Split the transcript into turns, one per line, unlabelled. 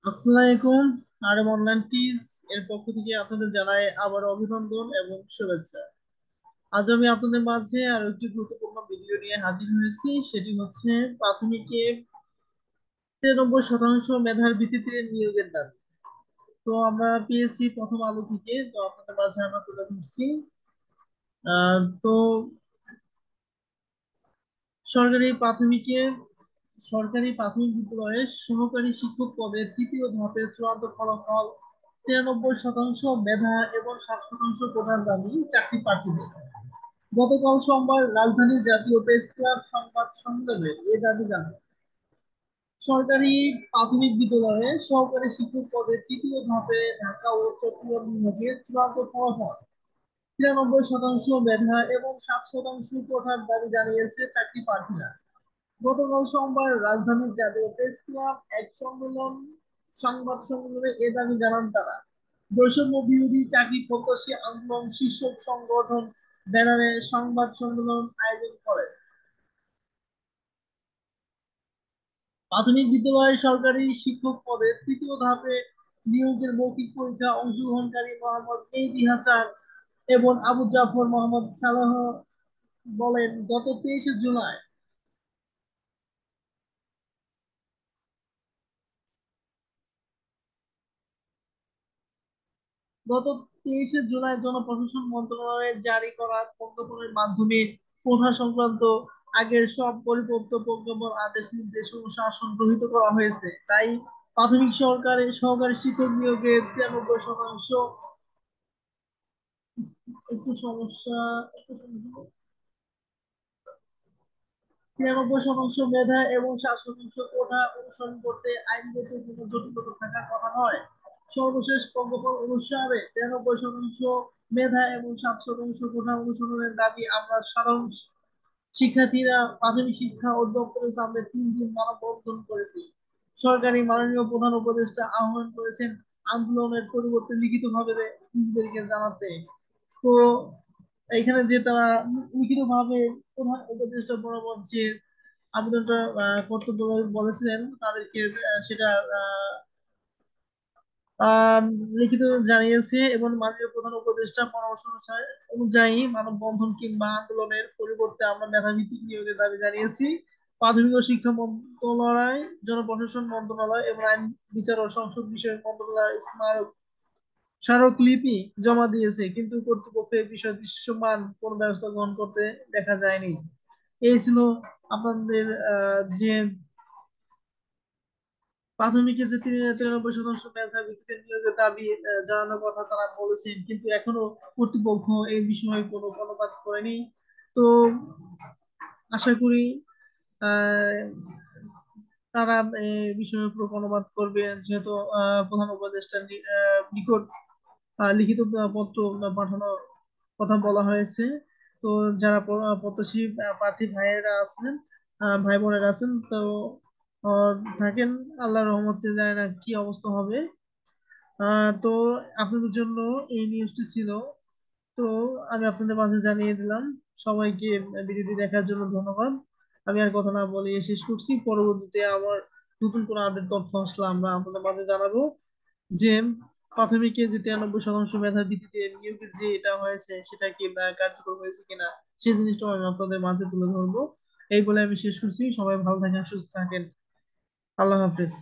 আসসালামু আলাইকুম। RM online টিজ এর পক্ষ থেকে আপনাদের জানাই আবার অভিনন্দন এবং শুভেচ্ছা। আজ আমি আপনাদের মাঝে আরো একটি গুরুত্বপূর্ণ ভিডিও নিয়ে হাজির হয়েছি। সেটি হচ্ছে প্রাথমিকে 93% মেধার ভিত্তিতে নিয়োগের দাবি। তো আমরা পেয়েছি প্রথম আলো থেকে, তো আপনাদের মাঝে আমরা তুলে ধরছি। তো সরকারি প্রাথমিকে সরকারি প্রাথমিক বিদ্যালয়ের সহকারী শিক্ষক পদের তৃতীয় ধাপের চূড়ান্ত ফলাফল 93% মেধা এবং 60% প্রধান দাবি চাকরি প্রার্থীদের। গতকাল সোমবার রাজধানীর জাতীয় প্রেস ক্লাব সংবাদ সম্মেলনে এ দাবি জানায়। সরকারি প্রাথমিক বিদ্যালয়ে সহকারী শিক্ষক পদের তৃতীয় ধাপে ঢাকা ও চট্টগ্রাম বিভাগের চূড়ান্ত ফলাফল 93% মেধা এবং 60% কোটার দাবি জানিয়েছে চাকরি প্রার্থীরা। গতকাল সোমবার রাজধানীর জাতীয় প্রেস ক্লাব এক সংবাদ সম্মেলনে এ দাবি জানান তারা। বৈষম্য বিরোধী চাকরি প্রত্যাশী আন্দোলন শীর্ষক সংগঠন ব্যানারে সংবাদ সম্মেলন আয়োজন করে। প্রাথমিক বিদ্যালয়ের সরকারি শিক্ষক পদে তৃতীয় ধাপে নিয়োগের মৌখিক পরীক্ষা অংশগ্রহণকারী মোহাম্মদ মেহেদী হাসান এবং আবু জাফর মোহাম্মদ সালাহ বলেন, গত 23শে জুলাই জনপ্রশাসন মন্ত্রণালয়ের জারি করা প্রজ্ঞাপনের মাধ্যমে কোঠা সংক্রান্ত আগের সব পরিপত্র প্রজ্ঞাপন আদেশ নির্দেশ ও শাসন গৃহীত করা হয়েছে। তাই প্রাথমিক সহকারী শিক্ষক নিয়োগে 93% একটু সমস্যা একটু সমস্যা 93% মেধা এবং 60% কোটা অনুসরণ করতে আইনগত কোনো জটিলতা থাকার কথা নয়। সর্বশেষ প্রজ্ঞাপন অনুসারে 93% মেধা এবং 60% কোটা অনুসরণের দাবি আমরা সাধারণ শিক্ষার্থীরা প্রাথমিক শিক্ষা অধিদপ্তরের সামনে 3 দিন মানববন্ধন করেছি। সরকারি মাননীয় প্রধান উপদেষ্টা আহ্বান করেছেন আন্দোলনের পরিবর্তে লিখিতভাবে নিজেদেরকে জানাতে। তো এখানে যে তারা লিখিতভাবে প্রধান উপদেষ্টা বরাবর যে আবেদনটা কর্তব্য বলেছিলেন তাদেরকে সেটা আহ, আহ, লিখিত জানিয়েছে এবং মাননীয় প্রধান উপদেষ্টা পরামর্শ অনুযায়ী মানববন্ধন কিংবা আন্দোলনের পরিবর্তে আমরা মেধাভিত্তিক নিয়োগের দাবি জানিয়েছি। প্রাথমিক ও শিক্ষা মন্ত্রণালয়, জনপ্রশাসন মন্ত্রণালয় এবং আইন বিচার ও সংসদ বিষয়ক মন্ত্রণালয় স্মারকলিপি জমা দিয়েছে, কিন্তু কর্তৃপক্ষ এই বিষয়ে দৃশ্যমান কোনো ব্যবস্থা গ্রহণ করতে দেখা যায়নি। এই ছিল আপনাদের যে প্রাথমিকের যে 93% মেধা ভিত্তিতে নিয়োগের দাবি জানানোর কথা তারা বলেছেন, কিন্তু এখনো কর্তৃপক্ষ এই বিষয়ে কোনো কর্ণপাত করেনি। তো আশা করি আহ, তারা এই বিষয়ের উপর কর্ণপাত করবে, যেহেতু প্রধান উপদেষ্টার নিকট লিখিত পত্র পাঠানোর কথা বলা হয়েছে। তো যারা প্রত্যাশী প্রার্থী ভাইয়েরা আছেন, ভাই বোনেরা আছেন, তো থাকেন, আল্লাহর রহমতে জানি না কি অবস্থা হবে। তো আপনাদের জন্য এই নিউজটি ছিল। তো আমি আপনাদের মাঝে জানিয়ে দিলাম। সবাইকে ভিডিওটি দেখার জন্য ধন্যবাদ। আমি আর কথা না বলে শেষ করছি। পরবর্তীতে আমার নতুন কোনো আপডেট তথ্য আসলে আমরা আপনাদের মাঝে জানাবো যে প্রাথমিকে যে 93% মেধার ভিত্তিতে নিয়োগের যে এটা হয়েছে সেটা কি কার্যকর হয়েছে কিনা সেই জিনিসটা আমি আপনাদের মাঝে তুলে ধরবো। এই বলে আমি শেষ করছি। সবাই ভালো থাকেন, সুস্থ থাকেন। আল্লাহ হাফেজ।